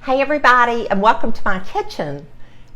Hey everybody, and welcome to my kitchen.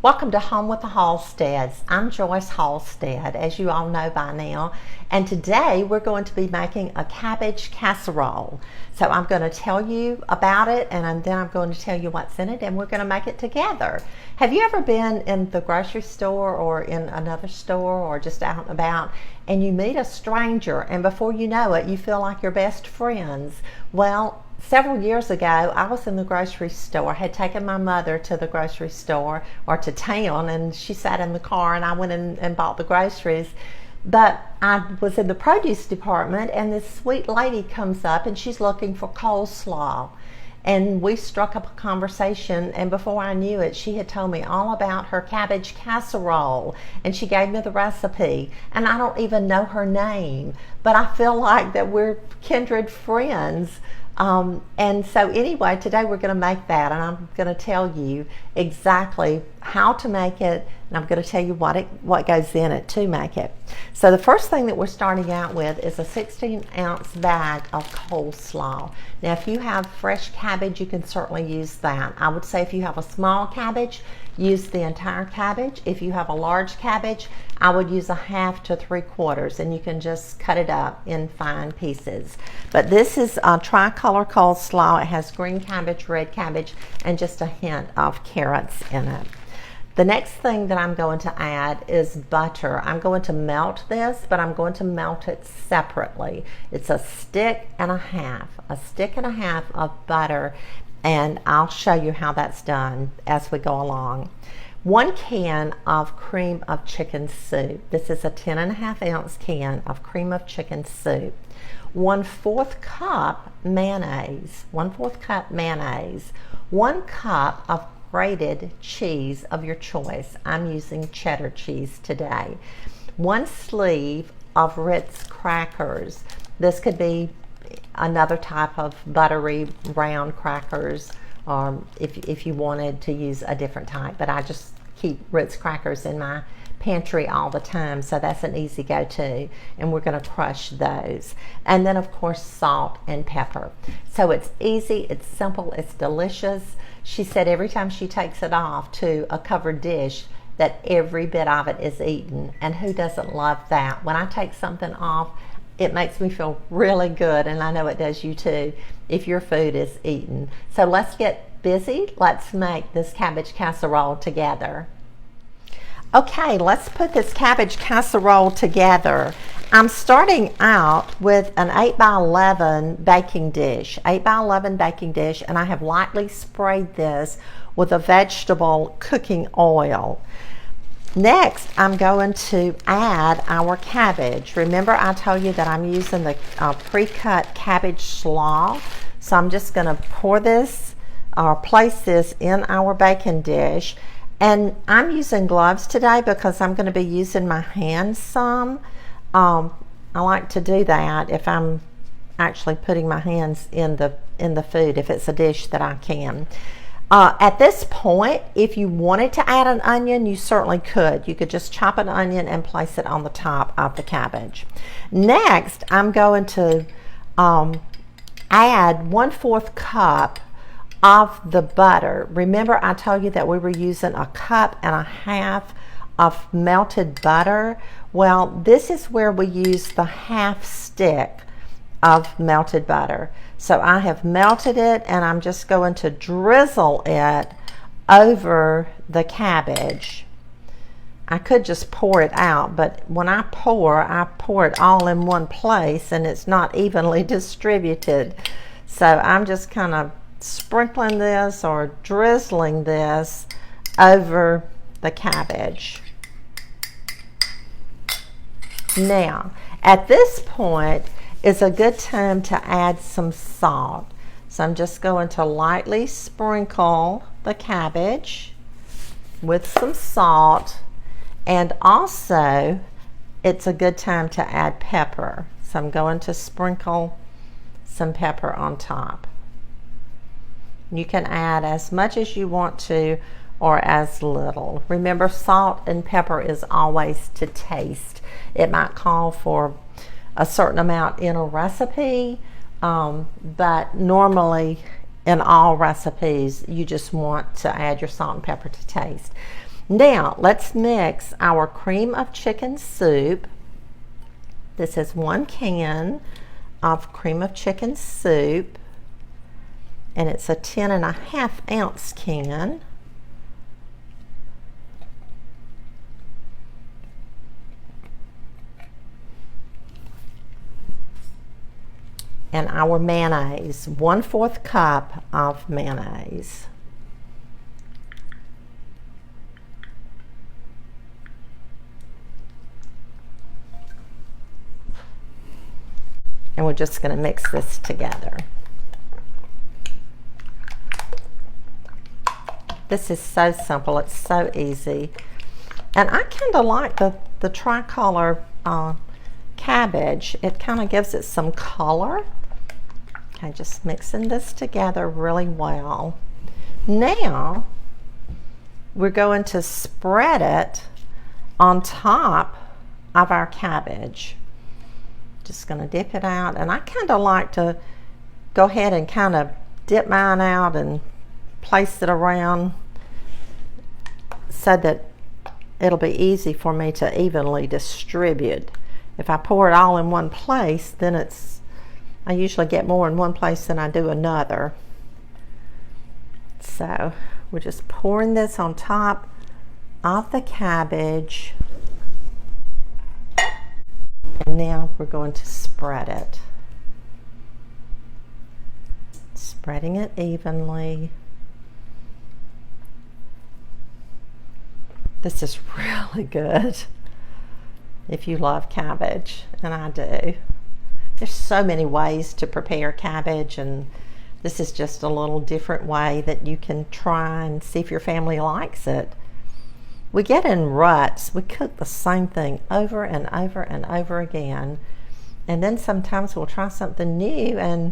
Welcome to Home with the Halsteads. I'm Joyce Halstead, as you all know by now, and today we're going to be making a cabbage casserole. So I'm going to tell you about it, and then I'm going to tell you what's in it, and we're going to make it together. Have you ever been in the grocery store or in another store or just out and about, and you meet a stranger, and before you know it, you feel like you're best friends? Well, several years ago, I was in the grocery store. I had taken my mother to the grocery store or to town, and she sat in the car, and I went in and bought the groceries. But I was in the produce department, and this sweet lady comes up, and she's looking for coleslaw. And we struck up a conversation, and before I knew it, she had told me all about her cabbage casserole, and she gave me the recipe. And I don't even know her name, but I feel like that we're kindred friends. And so anyway, today we're going to make that, and I'm going to tell you exactly how to make it, and I'm going to tell you what goes in it to make it. So the first thing that we're starting out with is a 16-ounce bag of coleslaw. Now, if you have fresh cabbage, you can certainly use that. I would say if you have a small cabbage, use the entire cabbage. If you have a large cabbage, I would use a half to 3/4, and you can just cut it up in fine pieces. But this is a tricolor coleslaw. It has green cabbage, red cabbage, and just a hint of carrots in it. The next thing that I'm going to add is butter. I'm going to melt this, but I'm going to melt it separately. It's a stick and a half of butter, and I'll show you how that's done as we go along. 1 can of cream of chicken soup. This is a 10.5-ounce can of cream of chicken soup. 1/4 cup mayonnaise. 1/4 cup mayonnaise. 1 cup of grated cheese of your choice. I'm using cheddar cheese today. 1 sleeve of Ritz crackers. This could be another type of buttery round crackers, if you wanted to use a different type, but I just keep Ritz crackers in my pantry all the time, so that's an easy go-to, and we're going to crush those. And then of course salt and pepper. So it's easy, it's simple, it's delicious. She said every time she takes it off to a covered dish that every bit of it is eaten, and who doesn't love that? When I take something off, it makes me feel really good, and I know it does you too if your food is eaten. So let's get busy. Let's make this cabbage casserole together. Okay, let's put this cabbage casserole together. I'm starting out with an 8x11 baking dish, 8x11 baking dish, and I have lightly sprayed this with a vegetable cooking oil. Next, I'm going to add our cabbage. Remember, I told you that I'm using the pre-cut cabbage slaw. So I'm just going to pour this or place this in our baking dish. And I'm using gloves today because I'm going to be using my hands some. I like to do that if I'm actually putting my hands in the food, if it's a dish that I can. At this point, if you wanted to add an onion, you certainly could. You could just chop an onion and place it on the top of the cabbage. Next, I'm going to add 1/4 cup of the butter. Remember, I told you that we were using a 1.5 cups of melted butter. Well, this is where we use the half stick of melted butter. So I have melted it, and I'm just going to drizzle it over the cabbage. I could just pour it out, but when I pour it all in one place, and it's not evenly distributed. So I'm just kind of sprinkling this or drizzling this over the cabbage. Now, at this point is a good time to add some salt. So I'm just going to lightly sprinkle the cabbage with some salt, and also it's a good time to add pepper. So I'm going to sprinkle some pepper on top. You can add as much as you want to or as little. Remember, salt and pepper is always to taste. It might call for a certain amount in a recipe, but normally in all recipes. You just want to add your salt and pepper to taste. Now let's mix our cream of chicken soup. This is 1 can of cream of chicken soup, and it's a 10.5 ounce can. And our mayonnaise, 1/4 cup of mayonnaise. And we're just going to mix this together. This is so simple, it's so easy. And I kind of like the tricolor cabbage. It kind of gives it some color. Okay, just mixing this together really well. Now we're going to spread it on top of our cabbage. Just going to dip it out, and I kind of like to go ahead and kind of dip mine out and place it around so that it'll be easy for me to evenly distribute. If I pour it all in one place, then I usually get more in one place than I do another. So we're just pouring this on top of the cabbage, and now we're going to spread it. Spreading it evenly. This is really good if you love cabbage, and I do. There's so many ways to prepare cabbage, and this is just a little different way that you can try and see if your family likes it. We get in ruts. We cook the same thing over and over and over again, and then sometimes we'll try something new, and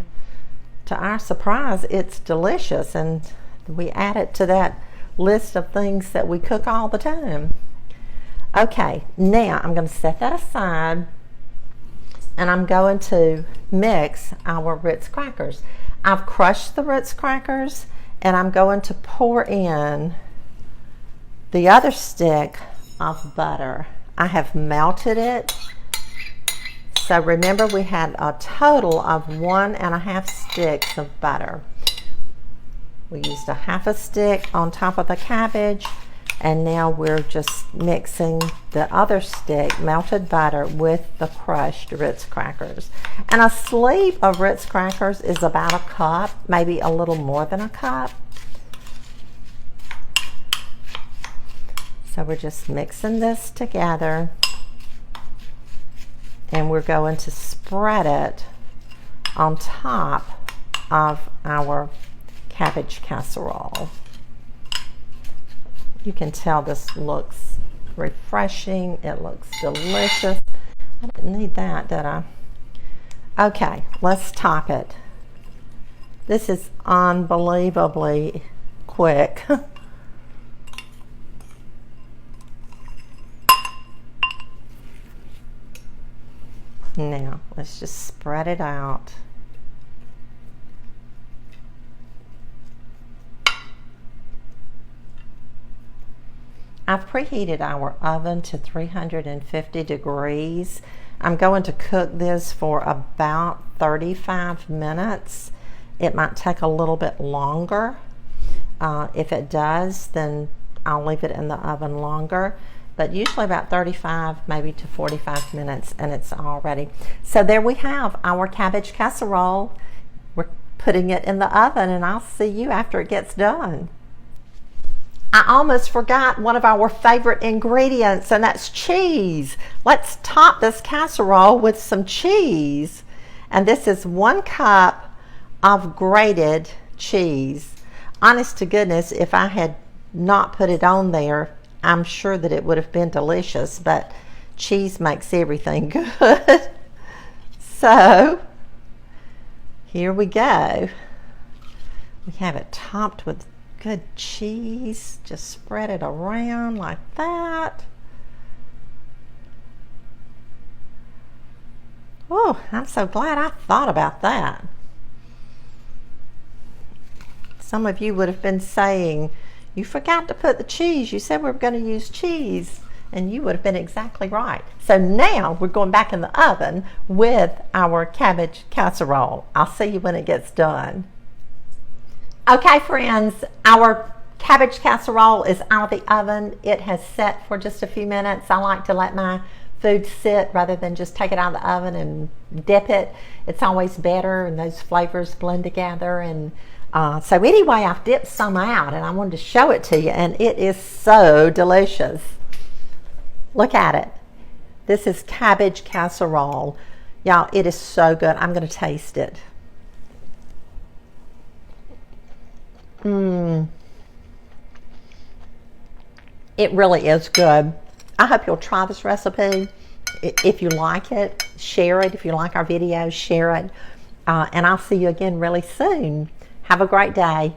to our surprise, it's delicious, and we add it to that list of things that we cook all the time. Okay, now I'm going to set that aside, and I'm going to mix our Ritz crackers. I've crushed the Ritz crackers, and I'm going to pour in the other stick of butter. I have melted it. So remember, we had a total of 1.5 sticks of butter. We used 1/2 stick on top of the cabbage, and now we're just mixing the other stick, melted butter, with the crushed Ritz crackers. And a sleeve of Ritz crackers is about a cup, maybe a little more than a cup. So we're just mixing this together, and we're going to spread it on top of our cabbage casserole. You can tell this looks refreshing. It looks delicious. I didn't need that, did I? Okay, let's top it. This is unbelievably quick. Now, let's just spread it out. I've preheated our oven to 350 degrees. I'm going to cook this for about 35 minutes. It might take a little bit longer. If it does, then I'll leave it in the oven longer. But usually about 35, maybe to 45 minutes, and it's all ready. So there we have our cabbage casserole. We're putting it in the oven, and I'll see you after it gets done. I almost forgot one of our favorite ingredients, and that's cheese. Let's top this casserole with some cheese. And this is 1 cup of grated cheese. Honest to goodness, if I had not put it on there, I'm sure that it would have been delicious, but cheese makes everything good. So here we go. We have it topped with good cheese. Just spread it around like that. Oh, I'm so glad I thought about that. Some of you would have been saying, you forgot to put the cheese. You said we were going to use cheese. And you would have been exactly right. So now we're going back in the oven with our cabbage casserole. I'll see you when it gets done. Okay, friends, our cabbage casserole is out of the oven. It has set for just a few minutes. I like to let my food sit rather than just take it out of the oven and dip it. It's always better, and those flavors blend together. And so anyway, I've dipped some out, and I wanted to show it to you, and it is so delicious. Look at it. This is cabbage casserole. Y'all, it is so good. I'm going to taste it. It really is good. I hope you'll try this recipe. If you like it, share it. If you like our videos, share it. And I'll see you again really soon. Have a great day.